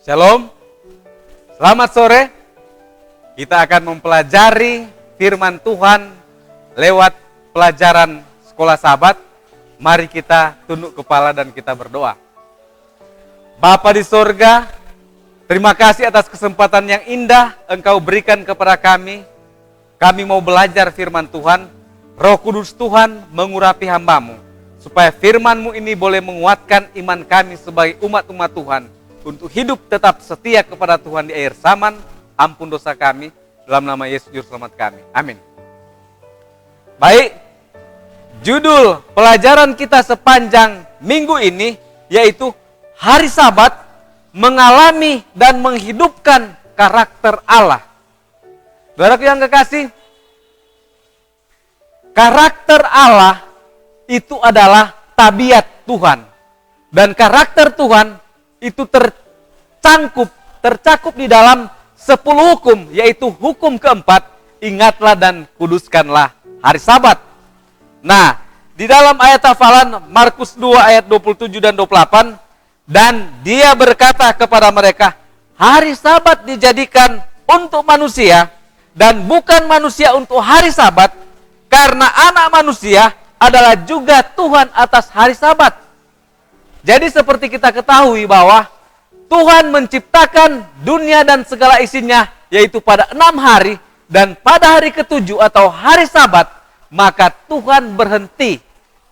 Shalom, selamat sore. Kita akan mempelajari firman Tuhan lewat pelajaran Sekolah Sahabat. Mari kita tunduk kepala dan kita berdoa. Bapa di sorga, terima kasih atas kesempatan yang indah Engkau berikan kepada kami. Kami mau belajar firman Tuhan. Roh Kudus Tuhan mengurapi hamba-Mu, supaya firman-Mu ini boleh menguatkan iman kami sebagai umat-umat Tuhan, untuk hidup tetap setia kepada Tuhan di akhir zaman. Ampun dosa kami, dalam nama Yesus Juru Selamat kami. Amin. Baik, judul pelajaran kita sepanjang minggu ini yaitu Hari Sabat mengalami dan menghidupkan karakter Allah. Saudaraku yang kekasih, karakter Allah itu adalah tabiat Tuhan. Dan karakter Tuhan itu tercakup di dalam 10 hukum, yaitu hukum keempat, ingatlah dan kuduskanlah hari Sabat. Nah, di dalam ayat hafalan Markus 2 ayat 27 dan 28, dan dia berkata kepada mereka, hari Sabat dijadikan untuk manusia dan bukan manusia untuk hari Sabat, karena anak manusia adalah juga Tuhan atas hari Sabat. Jadi seperti kita ketahui bahwa Tuhan menciptakan dunia dan segala isinya, yaitu pada 6 hari, dan pada hari ke-7 atau hari Sabat, maka Tuhan berhenti,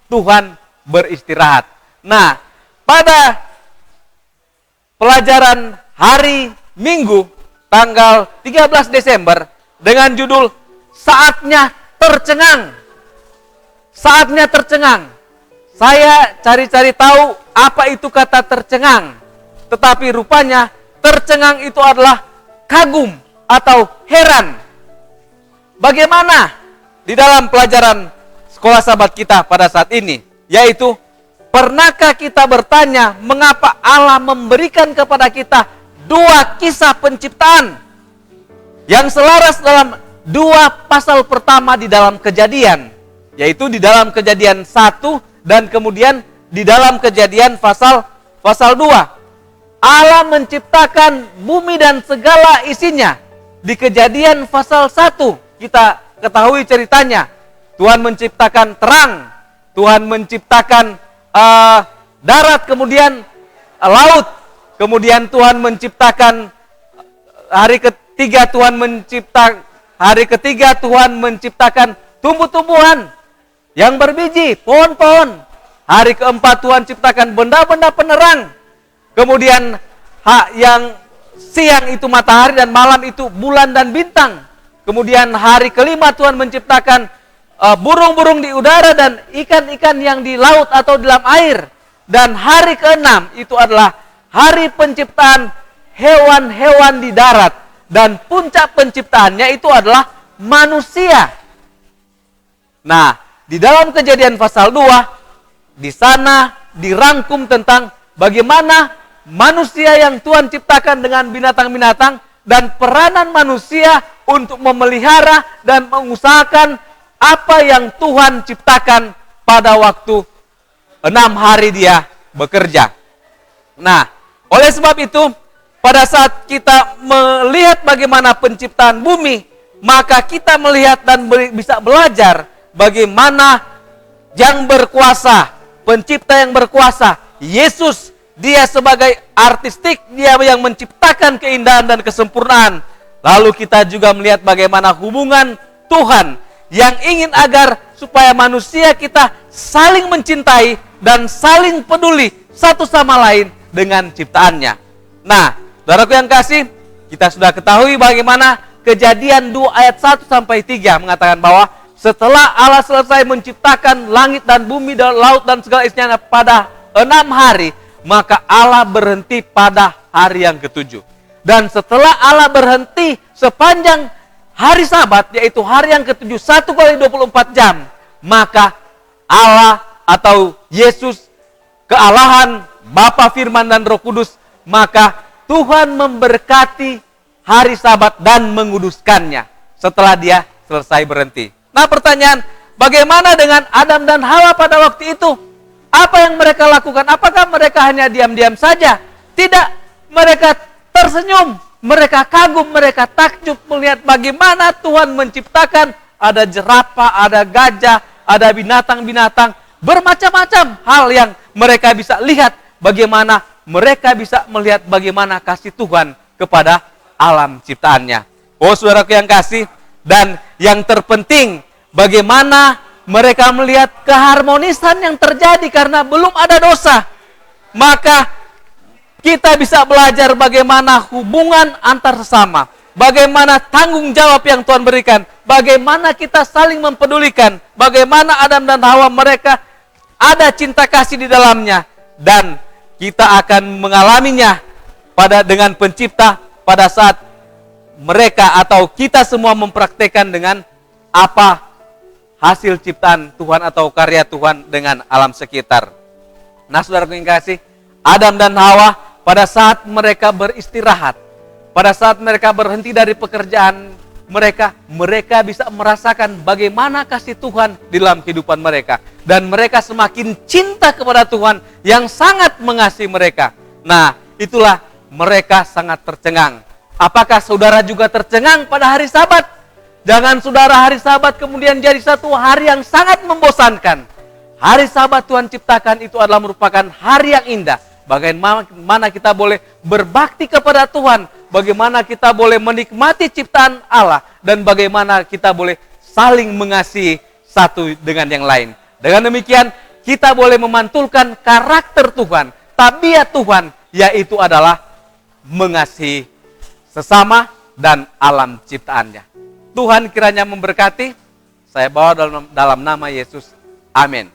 Tuhan beristirahat. Nah, pada pelajaran hari Minggu, tanggal 13 Desember, dengan judul Saatnya Tercengang. Saatnya tercengang. Saya cari-cari tahu apa itu kata tercengang. Tetapi rupanya tercengang itu adalah kagum atau heran. Bagaimana di dalam pelajaran Sekolah Sahabat kita pada saat ini? Yaitu, pernahkah kita bertanya mengapa Allah memberikan kepada kita 2 kisah penciptaan yang selaras dalam 2 pasal pertama di dalam Kejadian, yaitu di dalam Kejadian 1 dan kemudian di dalam Kejadian pasal 2. Allah menciptakan bumi dan segala isinya. Di Kejadian pasal 1 kita ketahui ceritanya. Tuhan menciptakan terang, Tuhan menciptakan darat, kemudian laut, kemudian Tuhan menciptakan hari ketiga Tuhan menciptakan tumbuh-tumbuhan yang berbiji, pohon-pohon. Hari keempat Tuhan ciptakan benda-benda penerang. Kemudian yang siang itu matahari dan malam itu bulan dan bintang. Kemudian hari kelima Tuhan menciptakan burung-burung di udara dan ikan-ikan yang di laut atau di dalam air. Dan hari keenam itu adalah hari penciptaan hewan-hewan di darat. Dan puncak penciptaannya itu adalah manusia. Nah, di dalam Kejadian pasal 2, di sana dirangkum tentang bagaimana manusia yang Tuhan ciptakan dengan binatang-binatang dan peranan manusia untuk memelihara dan mengusahakan apa yang Tuhan ciptakan pada waktu 6 hari dia bekerja. Nah, oleh sebab itu, pada saat kita melihat bagaimana penciptaan bumi, maka kita melihat dan bisa belajar bagaimana yang berkuasa, pencipta yang berkuasa, Yesus, dia sebagai artistik, dia yang menciptakan keindahan dan kesempurnaan. Lalu kita juga melihat bagaimana hubungan Tuhan yang ingin agar supaya manusia kita saling mencintai dan saling peduli satu sama lain dengan ciptaannya. Nah, saudaraku yang kasih, kita sudah ketahui bagaimana Kejadian 2 ayat 1 sampai 3 mengatakan bahwa setelah Allah selesai menciptakan langit dan bumi dan laut dan segala isinya pada 6 hari, maka Allah berhenti pada hari yang ke-7. Dan setelah Allah berhenti sepanjang hari Sabat, yaitu hari yang ke-7, 1 kali 24 jam, maka Allah atau Yesus, kealahan, Bapa, Firman, dan Roh Kudus, maka Tuhan memberkati hari Sabat dan menguduskannya setelah dia selesai berhenti. Nah, pertanyaan, bagaimana dengan Adam dan Hawa pada waktu itu? Apa yang mereka lakukan? Apakah mereka hanya diam-diam saja? Tidak, mereka tersenyum, mereka kagum, mereka takjub melihat bagaimana Tuhan menciptakan ada jerapah, ada gajah, ada binatang-binatang, bermacam-macam hal yang mereka bisa lihat, bagaimana mereka bisa melihat bagaimana kasih Tuhan kepada alam ciptaannya. Oh saudaraku yang kasih, dan yang terpenting bagaimana mereka melihat keharmonisan yang terjadi karena belum ada dosa. Maka kita bisa belajar bagaimana hubungan antar sesama, bagaimana tanggung jawab yang Tuhan berikan, bagaimana kita saling mempedulikan, bagaimana Adam dan Hawa mereka ada cinta kasih di dalamnya, dan kita akan mengalaminya dengan pencipta pada saat mereka atau kita semua mempraktekkan dengan apa hasil ciptaan Tuhan atau karya Tuhan dengan alam sekitar. Nah saudaraku yang kasih, Adam dan Hawa pada saat mereka beristirahat, pada saat mereka berhenti dari pekerjaan mereka bisa merasakan bagaimana kasih Tuhan di dalam kehidupan mereka. Dan mereka semakin cinta kepada Tuhan yang sangat mengasihi mereka. Nah itulah mereka sangat tercengang. Apakah saudara juga tercengang pada hari Sabat? Jangan saudara hari Sabat kemudian jadi satu hari yang sangat membosankan. Hari Sabat Tuhan ciptakan itu adalah merupakan hari yang indah. Bagaimana kita boleh berbakti kepada Tuhan, bagaimana kita boleh menikmati ciptaan Allah, dan bagaimana kita boleh saling mengasihi satu dengan yang lain. Dengan demikian, kita boleh memantulkan karakter Tuhan, tabiat Tuhan, yaitu adalah mengasihi sesama dan alam ciptaannya. Tuhan kiranya memberkati. Saya bawa dalam nama Yesus. Amin.